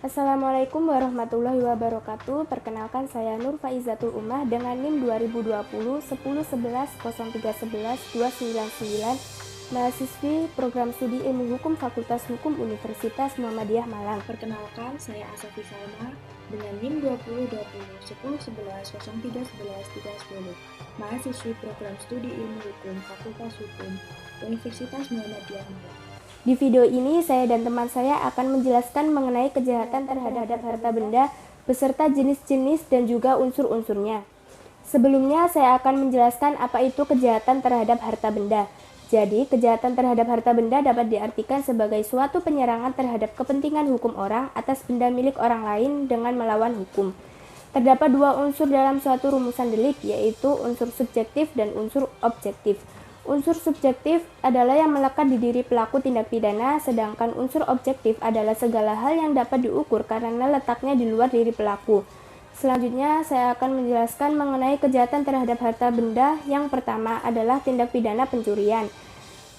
Assalamualaikum warahmatullahi wabarakatuh. Perkenalkan saya Nur Faizatul Ummah dengan NIM 2020 10 11 03 11 299, mahasiswi Program Studi Ilmu Hukum Fakultas Hukum Universitas Muhammadiyah Malang. Perkenalkan, saya Asafi Salma dengan NIM 2020 10 11 03 11 310, mahasiswi Program Studi Ilmu Hukum Fakultas Hukum Universitas Muhammadiyah Malang. Di video ini, saya dan teman saya akan menjelaskan mengenai kejahatan terhadap harta benda beserta jenis-jenis dan juga unsur-unsurnya. Sebelumnya, saya akan menjelaskan apa itu kejahatan terhadap harta benda. Jadi, kejahatan terhadap harta benda dapat diartikan sebagai suatu penyerangan terhadap kepentingan hukum orang atas benda milik orang lain dengan melawan hukum. Terdapat dua unsur dalam suatu rumusan delik, yaitu unsur subjektif dan unsur objektif. Unsur subjektif adalah yang melekat di diri pelaku tindak pidana, sedangkan unsur objektif adalah segala hal yang dapat diukur karena letaknya di luar diri pelaku. Selanjutnya, saya akan menjelaskan mengenai kejahatan terhadap harta benda. Yang pertama adalah tindak pidana pencurian.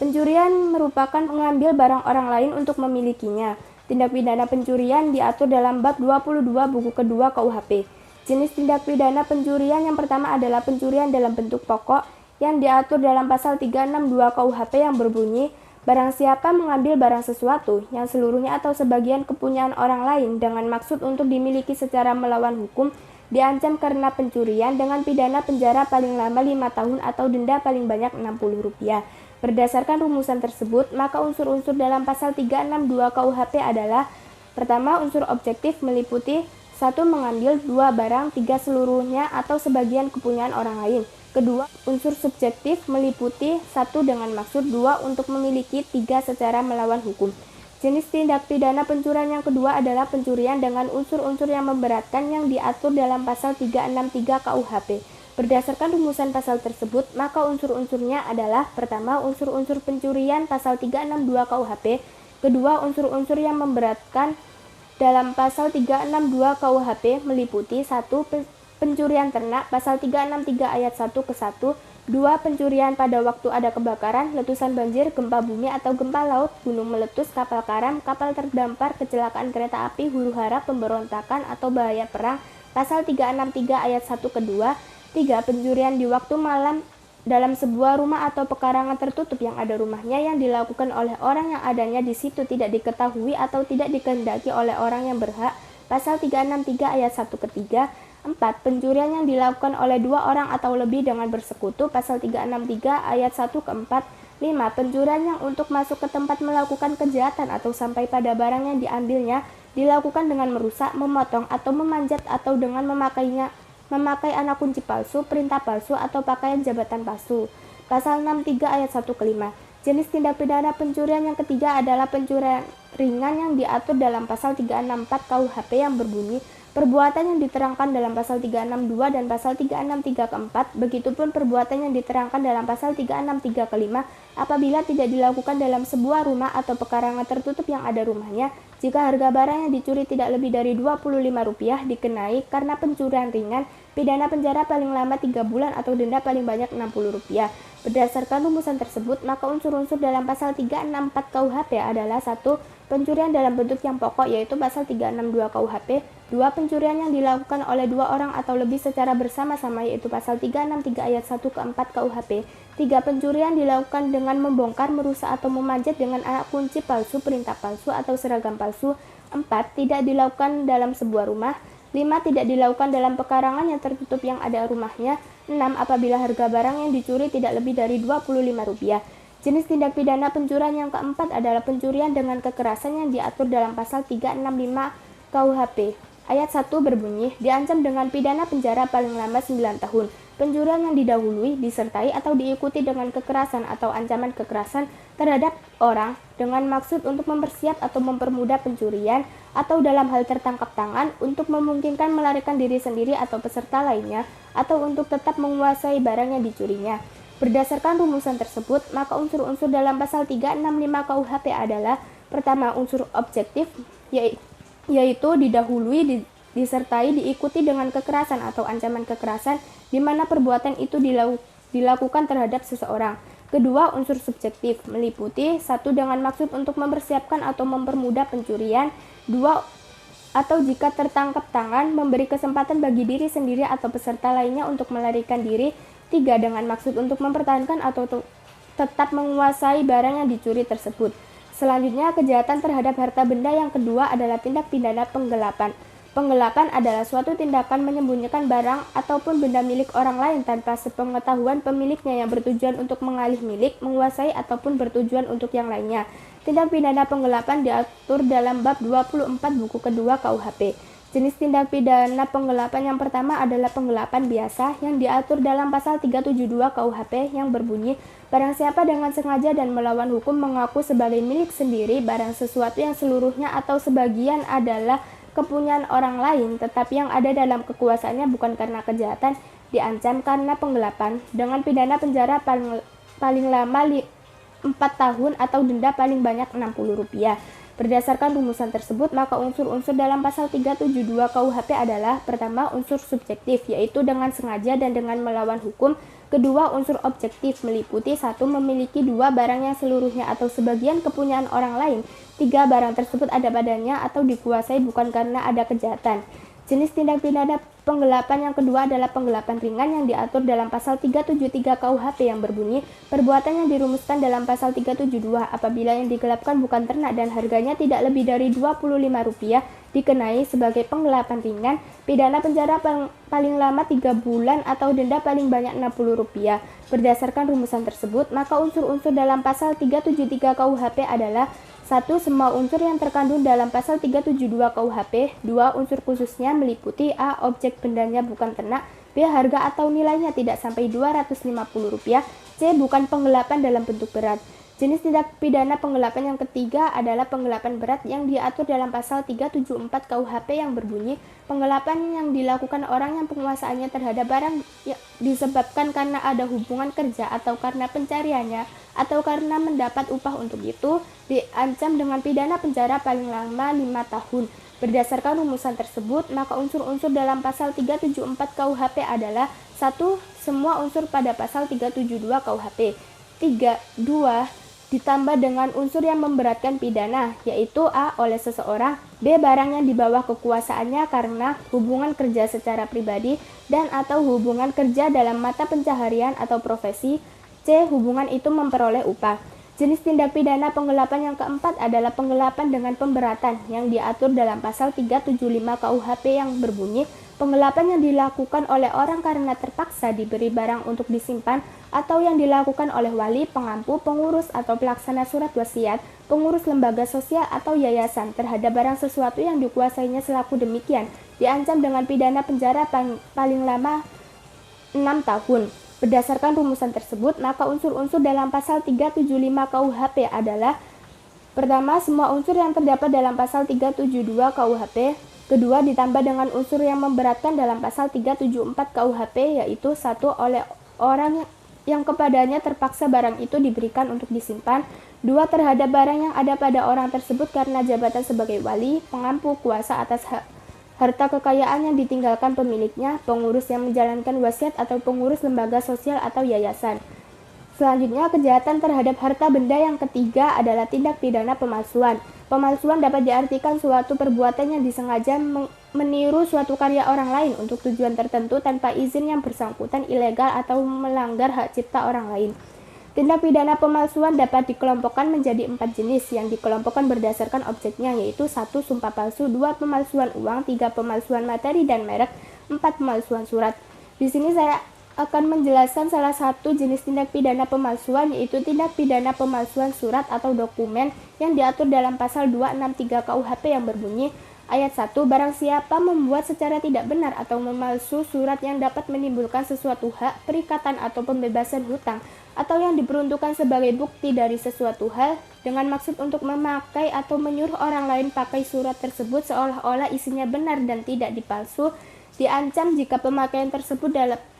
Pencurian merupakan mengambil barang orang lain untuk memilikinya. Tindak pidana pencurian diatur dalam bab 22 buku kedua KUHP. Jenis tindak pidana pencurian yang pertama adalah pencurian dalam bentuk pokok yang diatur dalam pasal 362 KUHP yang berbunyi, barang siapa mengambil barang sesuatu yang seluruhnya atau sebagian kepunyaan orang lain dengan maksud untuk dimiliki secara melawan hukum, diancam karena pencurian dengan pidana penjara paling lama 5 tahun atau denda paling banyak Rp60. Berdasarkan rumusan tersebut, maka unsur-unsur dalam pasal 362 KUHP adalah: pertama, unsur objektif meliputi 1. Mengambil 2 barang, 3 seluruhnya atau sebagian kepunyaan orang lain. Kedua, unsur subjektif meliputi 1 dengan maksud, 2 untuk memiliki, 3 secara melawan hukum. Jenis tindak pidana pencurian yang kedua adalah pencurian dengan unsur-unsur yang memberatkan yang diatur dalam pasal 363 KUHP. Berdasarkan rumusan pasal tersebut, maka unsur-unsurnya adalah: pertama, unsur-unsur pencurian pasal 362 KUHP. Kedua, unsur-unsur yang memberatkan dalam pasal 362 KUHP meliputi 1. Pencurian ternak pasal 363 ayat 1 ke 1, 2. Pencurian pada waktu ada kebakaran, letusan banjir, gempa bumi atau gempa laut, gunung meletus, kapal karam, kapal terdampar, kecelakaan kereta api, huru-hara, pemberontakan atau bahaya perang pasal 363 ayat 1 ke 2, 3. Pencurian di waktu malam dalam sebuah rumah atau pekarangan tertutup yang ada rumahnya yang dilakukan oleh orang yang adanya di situ tidak diketahui atau tidak dikehendaki oleh orang yang berhak pasal 363 ayat 1 ke 3, 4. Pencurian yang dilakukan oleh 2 orang atau lebih dengan bersekutu pasal 363 ayat 1 ke 4, 5. Pencurian yang untuk masuk ke tempat melakukan kejahatan atau sampai pada barang yang diambilnya dilakukan dengan merusak, memotong atau memanjat atau dengan memakai anak kunci palsu, perintah palsu atau pakaian jabatan palsu pasal 63 ayat 1 ke 5. Jenis tindak pidana pencurian yang ketiga adalah pencurian ringan yang diatur dalam pasal 364 KUHP yang berbunyi, perbuatan yang diterangkan dalam pasal 362 dan pasal 363 keempat, begitupun perbuatan yang diterangkan dalam pasal 363 kelima apabila tidak dilakukan dalam sebuah rumah atau pekarangan tertutup yang ada rumahnya, jika harga barang yang dicuri tidak lebih dari Rp25 dikenai karena pencurian ringan, pidana penjara paling lama 3 bulan atau denda paling banyak Rp60. Berdasarkan rumusan tersebut, maka unsur-unsur dalam pasal 364 KUHP adalah: 1. Pencurian dalam bentuk yang pokok yaitu pasal 362 KUHP, 2. Pencurian yang dilakukan oleh 2 orang atau lebih secara bersama-sama yaitu pasal 363 ayat 1 ke 4 KUHP, 3. Pencurian dilakukan dengan membongkar, merusak atau memanjat dengan anak kunci palsu, perintah palsu atau seragam palsu, 4. Tidak dilakukan dalam sebuah rumah, 5. Tidak dilakukan dalam pekarangan yang tertutup yang ada rumahnya, 6. Apabila harga barang yang dicuri tidak lebih dari Rp25. Jenis tindak pidana pencurian yang keempat adalah pencurian dengan kekerasan yang diatur dalam pasal 365 KUHP. Ayat 1 berbunyi, diancam dengan pidana penjara paling lama 9 tahun. Pencurian yang didahului, disertai atau diikuti dengan kekerasan atau ancaman kekerasan terhadap orang dengan maksud untuk mempersiap atau mempermudah pencurian atau dalam hal tertangkap tangan untuk memungkinkan melarikan diri sendiri atau peserta lainnya atau untuk tetap menguasai barang yang dicurinya. Berdasarkan rumusan tersebut, maka unsur-unsur dalam pasal 365 KUHP adalah: pertama, unsur objektif yaitu didahului, disertai, diikuti dengan kekerasan atau ancaman kekerasan di mana perbuatan itu dilakukan terhadap seseorang. Kedua, unsur subjektif meliputi: 1. Dengan maksud untuk mempersiapkan atau mempermudah pencurian, 2. atau jika tertangkap tangan, memberi kesempatan bagi diri sendiri atau peserta lainnya untuk melarikan diri. 3. Dengan maksud untuk mempertahankan atau tetap menguasai barang yang dicuri tersebut. Selanjutnya, kejahatan terhadap harta benda yang kedua adalah tindak pidana penggelapan. Penggelapan adalah suatu tindakan menyembunyikan barang ataupun benda milik orang lain tanpa sepengetahuan pemiliknya yang bertujuan untuk mengalih milik, menguasai, ataupun bertujuan untuk yang lainnya. Tindak pidana penggelapan diatur dalam bab 24 buku kedua KUHP. Jenis tindak pidana penggelapan yang pertama adalah penggelapan biasa yang diatur dalam pasal 372 KUHP yang berbunyi, barang siapa dengan sengaja dan melawan hukum mengaku sebagai milik sendiri barang sesuatu yang seluruhnya atau sebagian adalah kepunyaan orang lain, tetapi yang ada dalam kekuasaannya bukan karena kejahatan, diancam karena penggelapan dengan pidana penjara paling lama 4 tahun atau denda paling banyak Rp60. Berdasarkan rumusan tersebut, maka unsur-unsur dalam pasal 372 KUHP adalah: pertama, unsur subjektif, yaitu dengan sengaja dan dengan melawan hukum. Kedua, unsur objektif, meliputi 1. Memiliki 2 barang yang seluruhnya atau sebagian kepunyaan orang lain. 3. Barang tersebut ada padanya atau dikuasai bukan karena ada kejahatan. Jenis tindak pidana penggelapan yang kedua adalah penggelapan ringan yang diatur dalam pasal 373 KUHP yang berbunyi, perbuatan yang dirumuskan dalam pasal 372 apabila yang digelapkan bukan ternak dan harganya tidak lebih dari Rp25 dikenai sebagai penggelapan ringan, pidana penjara paling lama 3 bulan atau denda paling banyak Rp60. Berdasarkan rumusan tersebut, maka unsur-unsur dalam pasal 373 KUHP adalah: 1. Semua unsur yang terkandung dalam pasal 372 KUHP. 2. Unsur khususnya meliputi: A. Objek bendanya bukan ternak. B. Harga atau nilainya tidak sampai Rp250. C. Bukan penggelapan dalam bentuk berat. Jenis tindak pidana penggelapan yang ketiga adalah penggelapan berat yang diatur dalam pasal 374 KUHP yang berbunyi, penggelapan yang dilakukan orang yang penguasaannya terhadap barang disebabkan karena ada hubungan kerja atau karena pencariannya atau karena mendapat upah untuk itu, diancam dengan pidana penjara paling lama 5 tahun. Berdasarkan rumusan tersebut, maka unsur-unsur dalam pasal 374 KUHP adalah: 1. Semua unsur pada pasal 372 KUHP. 2. Ditambah dengan unsur yang memberatkan pidana, yaitu: A. Oleh seseorang, B. Barang yang di bawah kekuasaannya karena hubungan kerja secara pribadi dan atau hubungan kerja dalam mata pencaharian atau profesi, C. Hubungan itu memperoleh upah. Jenis tindak pidana penggelapan yang keempat adalah penggelapan dengan pemberatan yang diatur dalam pasal 375 KUHP yang berbunyi, penggelapan yang dilakukan oleh orang karena terpaksa diberi barang untuk disimpan atau yang dilakukan oleh wali, pengampu, pengurus atau pelaksana surat wasiat, pengurus lembaga sosial atau yayasan terhadap barang sesuatu yang dikuasainya selaku demikian, diancam dengan pidana penjara paling lama 6 tahun. Berdasarkan rumusan tersebut, maka unsur-unsur dalam pasal 375 KUHP adalah: pertama, semua unsur yang terdapat dalam pasal 372 KUHP. Kedua, ditambah dengan unsur yang memberatkan dalam pasal 374 KUHP, yaitu: 1. Oleh orang yang kepadanya terpaksa barang itu diberikan untuk disimpan. 2. Terhadap barang yang ada pada orang tersebut karena jabatan sebagai wali, pengampu, kuasa atas harta kekayaan yang ditinggalkan pemiliknya, pengurus yang menjalankan wasiat atau pengurus lembaga sosial atau yayasan. Selanjutnya, kejahatan terhadap harta benda yang ketiga adalah tindak pidana pemalsuan. Pemalsuan dapat diartikan suatu perbuatan yang disengaja meniru suatu karya orang lain untuk tujuan tertentu tanpa izin yang bersangkutan ilegal atau melanggar hak cipta orang lain. Tindak pidana pemalsuan dapat dikelompokkan menjadi 4 jenis yang dikelompokkan berdasarkan objeknya, yaitu: 1. Sumpah palsu, 2. Pemalsuan uang, 3. Pemalsuan materi dan merek, 4. Pemalsuan surat. Di sini saya akan menjelaskan salah satu jenis tindak pidana pemalsuan, yaitu tindak pidana pemalsuan surat atau dokumen yang diatur dalam pasal 263 KUHP yang berbunyi, ayat 1, barang siapa membuat secara tidak benar atau memalsu surat yang dapat menimbulkan sesuatu hak, perikatan atau pembebasan hutang, atau yang diperuntukkan sebagai bukti dari sesuatu hal dengan maksud untuk memakai atau menyuruh orang lain pakai surat tersebut seolah-olah isinya benar dan tidak dipalsu, diancam jika pemakaian tersebut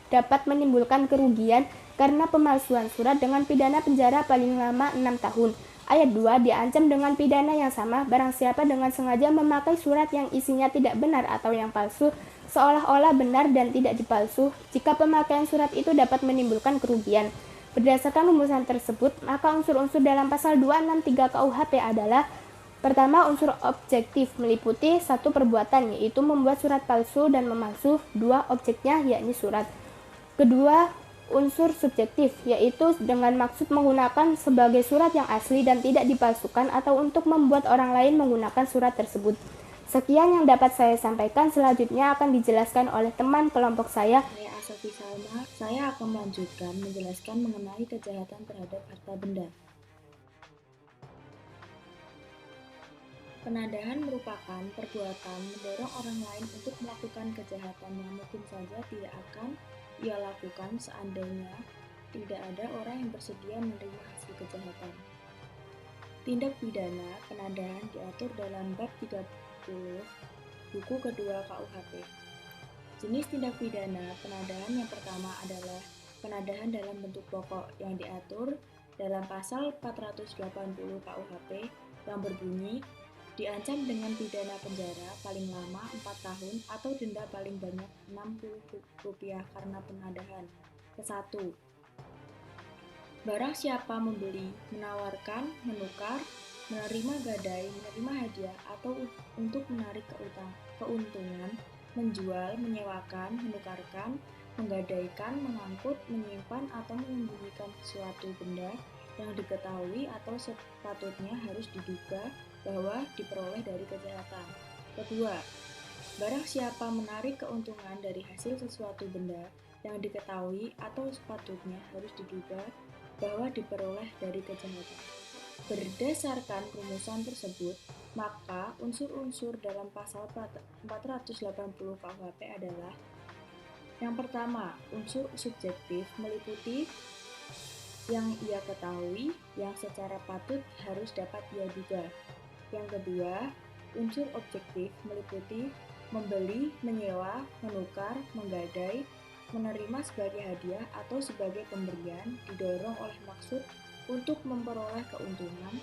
dapat menimbulkan kerugian karena pemalsuan surat dengan pidana penjara paling lama 6 tahun. Ayat 2, diancam dengan pidana yang sama barang siapa dengan sengaja memakai surat yang isinya tidak benar atau yang palsu seolah-olah benar dan tidak dipalsu jika pemakaian surat itu dapat menimbulkan kerugian. Berdasarkan rumusan tersebut, maka unsur-unsur dalam pasal 263 KUHP adalah: Pertama, unsur objektif meliputi satu perbuatan, yaitu membuat surat palsu dan memalsu, dua objeknya, yakni surat. Kedua, unsur subjektif, yaitu dengan maksud menggunakan sebagai surat yang asli dan tidak dipalsukan atau untuk membuat orang lain menggunakan surat tersebut. Sekian yang dapat saya sampaikan, selanjutnya akan dijelaskan oleh teman kelompok saya. Saya Asafi Salma, saya akan melanjutkan menjelaskan mengenai kejahatan terhadap harta benda. Penadahan merupakan perbuatan mendorong orang lain untuk melakukan kejahatan yang mungkin saja tidak akan ia lakukan seandainya tidak ada orang yang bersedia menerima hasil kejahatan. Tindak pidana penadahan diatur dalam bab 30 buku kedua KUHP. Jenis tindak pidana penadahan yang pertama adalah penadahan dalam bentuk pokok yang diatur dalam pasal 480 KUHP yang berbunyi diancam dengan pidana penjara paling lama 4 tahun atau denda paling banyak Rp60 karena penadahan. Ke-1. Barang siapa membeli, menawarkan, menukar, menerima gadai, menerima hadiah, atau untuk menarik keuntungan, menjual, menyewakan, menukarkan, menggadaikan, mengangkut, menyimpan, atau menyembunyikan suatu benda yang diketahui atau sepatutnya harus diduga bahwa diperoleh dari kejahatan. Kedua, barang siapa menarik keuntungan dari hasil sesuatu benda yang diketahui atau sepatutnya harus diduga bahwa diperoleh dari kejahatan. Berdasarkan rumusan tersebut, maka unsur-unsur dalam pasal 480 KUHP adalah: yang pertama, unsur subjektif meliputi yang ia ketahui, yang secara patut harus dapat ia duga. Yang kedua, unsur objektif meliputi membeli, menyewa, menukar, menggadai, menerima sebagai hadiah atau sebagai pemberian didorong oleh maksud untuk memperoleh keuntungan,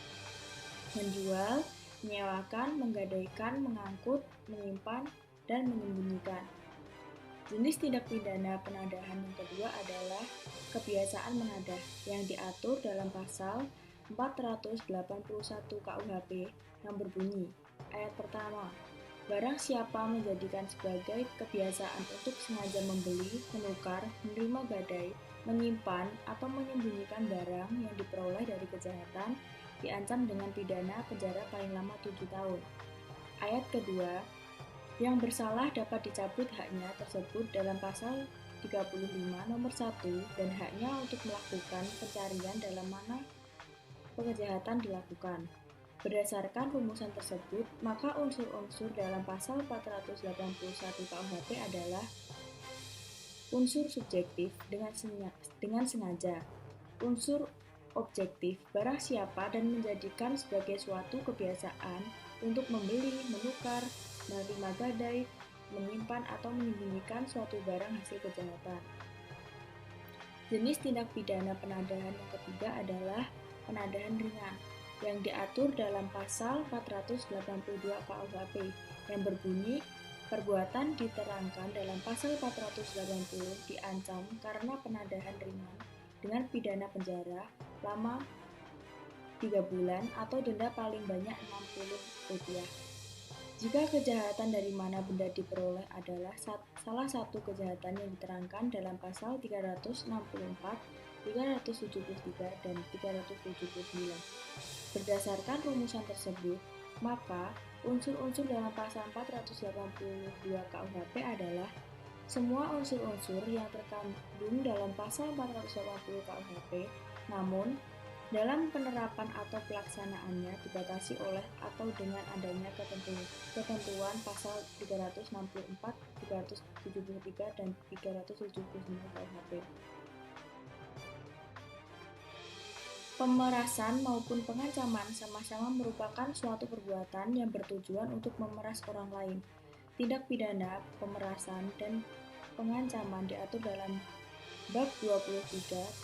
menjual, menyewakan, menggadaikan, mengangkut, menyimpan, dan menyembunyikan. Jenis tindak pidana penadahan yang kedua adalah kebiasaan menadah yang diatur dalam pasal 481 KUHP yang berbunyi, ayat pertama, barang siapa menjadikan sebagai kebiasaan untuk sengaja membeli, menukar, menerima gadai, menyimpan, atau menyembunyikan barang yang diperoleh dari kejahatan, diancam dengan pidana penjara paling lama 7 tahun. Ayat kedua, yang bersalah dapat dicabut haknya tersebut dalam pasal 35 nomor 1 dan haknya untuk melakukan pencarian dalam mana kejahatan dilakukan. Berdasarkan rumusan tersebut, maka unsur-unsur dalam pasal 481 KUHP adalah unsur subjektif dengan sengaja, unsur objektif barang siapa dan menjadikan sebagai suatu kebiasaan untuk membeli, menukar, menerima gadai, menyimpan atau menyembunyikan suatu barang hasil kejahatan. Jenis tindak pidana penadahan yang ketiga adalah penadahan ringan yang diatur dalam pasal 482 KUHP yang berbunyi perbuatan diterangkan dalam pasal 480 diancam karena penadahan ringan dengan pidana penjara lama 3 bulan atau denda paling banyak Rp60. Jika kejahatan dari mana benda diperoleh adalah salah satu kejahatan yang diterangkan dalam pasal 364, 373, dan 379. Berdasarkan rumusan tersebut, maka unsur-unsur dalam pasal 482 KUHP adalah semua unsur-unsur yang terkandung dalam pasal 480 KUHP, namun dalam penerapan atau pelaksanaannya dibatasi oleh atau dengan adanya ketentuan pasal 364, 373, dan 379 KUHP. Pemerasan maupun pengancaman sama-sama merupakan suatu perbuatan yang bertujuan untuk memeras orang lain. Tindak pidana pemerasan dan pengancaman diatur dalam bab 23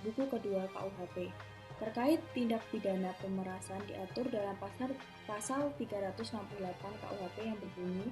buku kedua KUHP. Terkait tindak pidana pemerasan diatur dalam pasal 368 KUHP yang berbunyi,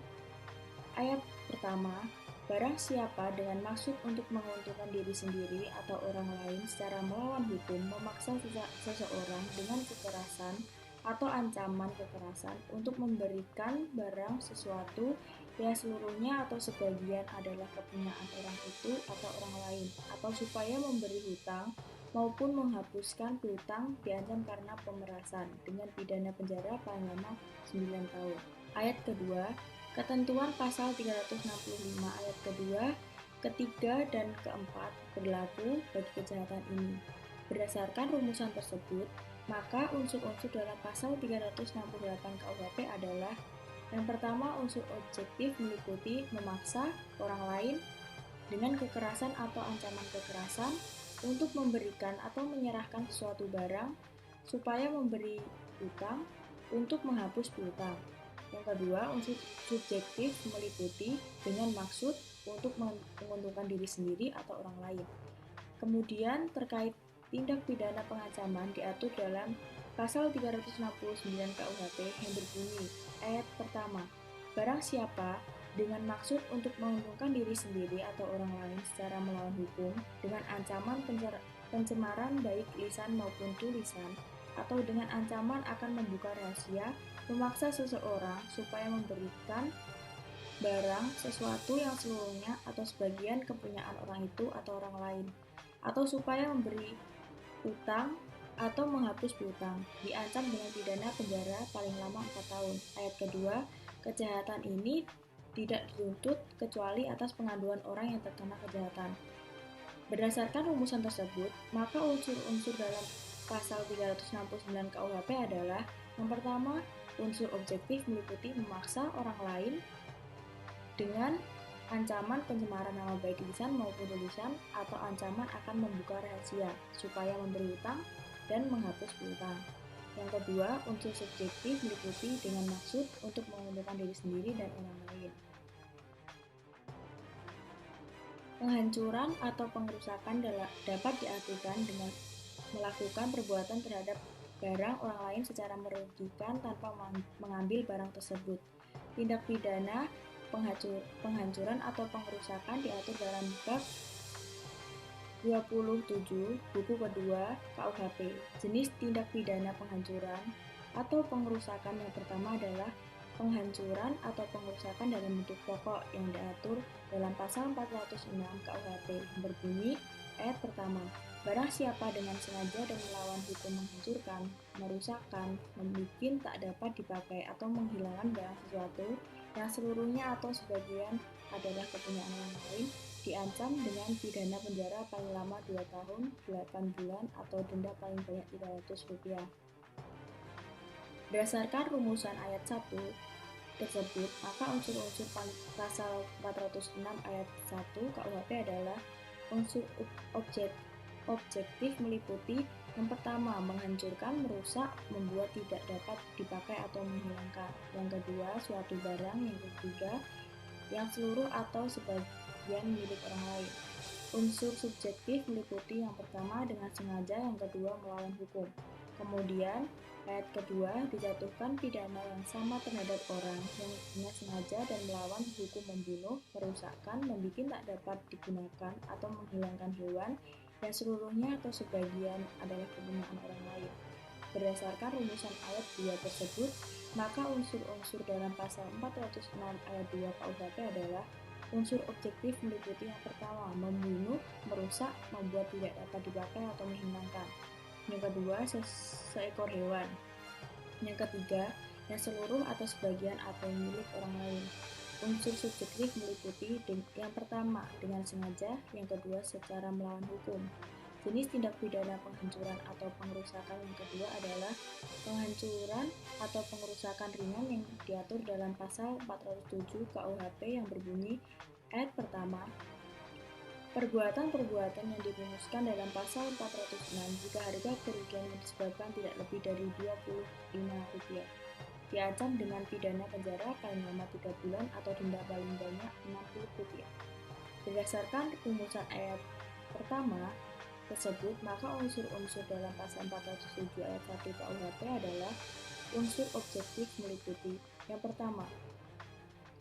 ayat pertama, barang siapa dengan maksud untuk menguntungkan diri sendiri atau orang lain secara melawan hukum memaksa seseorang dengan kekerasan atau ancaman kekerasan untuk memberikan barang sesuatu yang seluruhnya atau sebagian adalah kepunyaan orang itu atau orang lain, atau supaya memberi hutang maupun menghapuskan piutang diancam karena pemerasan dengan pidana penjara paling lama 9 tahun. Ayat kedua, ketentuan pasal 365 ayat kedua, ketiga, dan keempat berlaku bagi kejahatan ini. Berdasarkan rumusan tersebut, maka unsur-unsur dalam pasal 368 KUHP adalah: yang pertama, unsur objektif meliputi memaksa orang lain dengan kekerasan atau ancaman kekerasan untuk memberikan atau menyerahkan suatu barang, supaya memberi hutang, untuk menghapus piutang. Yang kedua, unsur subjektif meliputi dengan maksud untuk menguntungkan diri sendiri atau orang lain. Kemudian terkait tindak pidana pengancaman diatur dalam pasal 369 KUHP yang berbunyi, ayat pertama, barang siapa dengan maksud untuk menguntungkan diri sendiri atau orang lain secara melawan hukum dengan ancaman pencemaran baik lisan maupun tulisan, atau dengan ancaman akan membuka rahasia, memaksa seseorang supaya memberikan barang sesuatu yang seluruhnya atau sebagian kepunyaan orang itu atau orang lain, atau supaya memberi utang atau menghapus piutang, diancam dengan pidana penjara paling lama 4 tahun. Ayat kedua, kejahatan ini tidak dituntut kecuali atas pengaduan orang yang terkena kejahatan. Berdasarkan rumusan tersebut, maka unsur-unsur dalam pasal 369 KUHP adalah: yang pertama, unsur objektif meliputi memaksa orang lain dengan ancaman pencemaran nama baik lisan maupun tulisan, atau ancaman akan membuka rahasia supaya memberi hutang dan menghapus piutang. Yang kedua, unsur subjektif meliputi dengan maksud untuk menguntungkan diri sendiri dan orang lain. Penghancuran atau pengerusakan dapat diartikan dengan melakukan perbuatan terhadap barang orang lain secara merugikan tanpa mengambil barang tersebut. Tindak pidana penghancuran atau pengerusakan diatur dalam bab 27 buku kedua KUHP. Jenis tindak pidana penghancuran atau pengerusakan yang pertama adalah penghancuran atau pengerusakan dalam bentuk pokok yang diatur dalam pasal 406 KUHP yang berbunyi, ayat pertama, barang siapa dengan sengaja dan melawan hukum menghancurkan, merusakkan, membuat tak dapat dipakai atau menghilangkan barang sesuatu yang seluruhnya atau sebagian adalah kepunyaan orang lain, diancam dengan pidana penjara paling lama 2 tahun, 8 bulan, atau denda paling banyak Rp300. Berdasarkan rumusan ayat 1 tersebut, maka unsur-unsur pasal 406 ayat 1 KUHP adalah: unsur objektif meliputi yang pertama, menghancurkan, merusak, membuat tidak dapat dipakai atau menghilangkan. Yang kedua, suatu barang. Yang ketiga, yang seluruh atau sebagian milik orang lain. Unsur subjektif meliputi yang pertama, dengan sengaja, yang kedua, melawan hukum. Kemudian, ayat kedua, dijatuhkan pidana yang sama terhadap orang yang dengan sengaja dan melawan hukum membunuh, merusakkan, membuat tak dapat digunakan, atau menghilangkan hewan yang seluruhnya atau sebagian adalah kepunyaan orang lain. Berdasarkan rumusan ayat 2 tersebut, maka unsur-unsur dalam pasal 406 ayat 2 KUHP adalah: unsur objektif meliputi yang pertama, membunuh, merusak, membuat tidak dapat dipakai atau menghilangkan. Yang kedua, seekor hewan. Yang ketiga, yang seluruh atau sebagian atau milik orang lain. Unsur subjektif meliputi yang pertama, dengan sengaja, yang kedua, secara melawan hukum. Jenis tindak pidana penghancuran atau pengerusakan yang kedua adalah penghancuran atau pengerusakan ringan yang diatur dalam pasal 407 KUHP yang berbunyi, ayat pertama, perbuatan-perbuatan yang dirumuskan dalam pasal 406 jika harga kerugian yang disebabkan tidak lebih dari Rp25, diancam dengan pidana penjara paling lama 3 bulan atau denda paling banyak Rp60. Berdasarkan rumusan ayat pertama tersebut, maka unsur-unsur dalam pasal 407 ayat 1 KUHP adalah: unsur objektif meliputi yang pertama,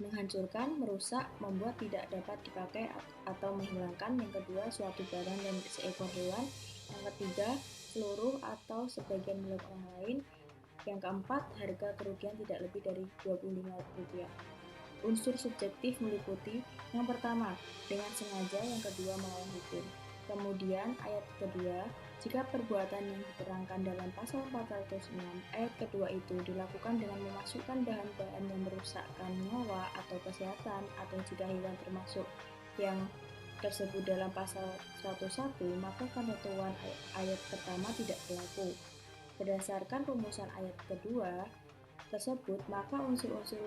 menghancurkan, merusak, membuat tidak dapat dipakai atau menghilangkan. Yang kedua, suatu barang dan seekor hewan. Yang ketiga, seluruh atau sebagian milik orang lain. Yang keempat, harga kerugian tidak lebih dari Rp25. Unsur subjektif meliputi yang pertama, dengan sengaja, yang kedua, melawan hukum. Kemudian ayat kedua, jika perbuatan yang diterangkan dalam pasal 406 ayat kedua itu dilakukan dengan memasukkan bahan-bahan yang merusakkan nyawa atau kesehatan, atau jika hewan termasuk yang tersebut dalam pasal 101, maka ketentuan ayat pertama tidak berlaku. Berdasarkan rumusan ayat kedua tersebut, maka unsur-unsur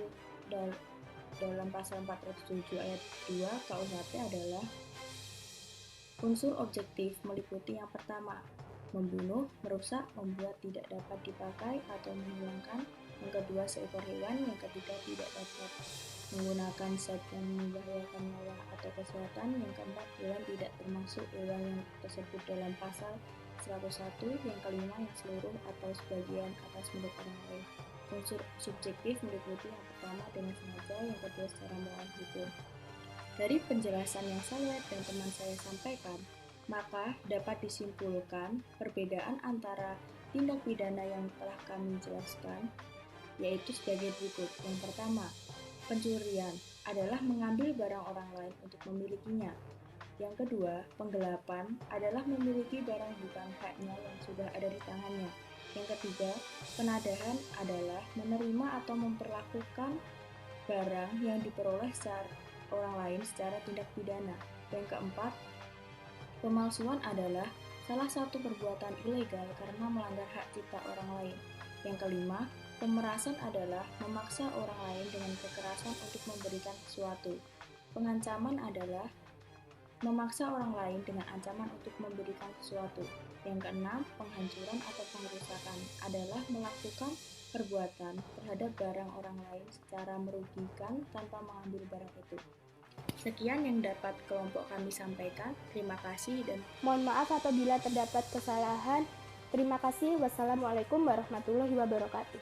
dalam pasal 407 ayat 2 KUHP adalah unsur objektif meliputi yang pertama, membunuh, merusak, membuat tidak dapat dipakai atau menghilangkan, yang kedua seekor hewan, yang ketiga tidak dapat menggunakan zat yang membahayakan nyawa atau kesehatan, yang keempat hewan tidak termasuk hewan yang tersebut dalam pasal 101, yang kelima yang seluruh atau sebagian atas milik orang lain. Unsur subjektif meliputi yang pertama dengan sengaja, yang kedua secara melawan hukum. Dari penjelasan yang saya dan teman saya sampaikan, maka dapat disimpulkan perbedaan antara tindak pidana yang telah kami jelaskan, yaitu sebagai berikut. Yang pertama, pencurian adalah mengambil barang orang lain untuk memilikinya. Yang kedua, penggelapan adalah memiliki barang bukan haknya yang sudah ada di tangannya. Yang ketiga, penadahan adalah menerima atau memperlakukan barang yang diperoleh orang lain secara tindak pidana. Yang keempat, pemalsuan adalah salah satu perbuatan ilegal karena melanggar hak cipta orang lain. Yang kelima, pemerasan adalah memaksa orang lain dengan kekerasan untuk memberikan sesuatu. Pengancaman adalah memaksa orang lain dengan ancaman untuk memberikan sesuatu. Yang keenam, penghancuran atau pengerusakan adalah melakukan perbuatan terhadap barang orang lain secara merugikan tanpa mengambil barang itu. Sekian yang dapat kelompok kami sampaikan. Terima kasih dan mohon maaf apabila terdapat kesalahan. Terima kasih. Wassalamualaikum warahmatullahi wabarakatuh.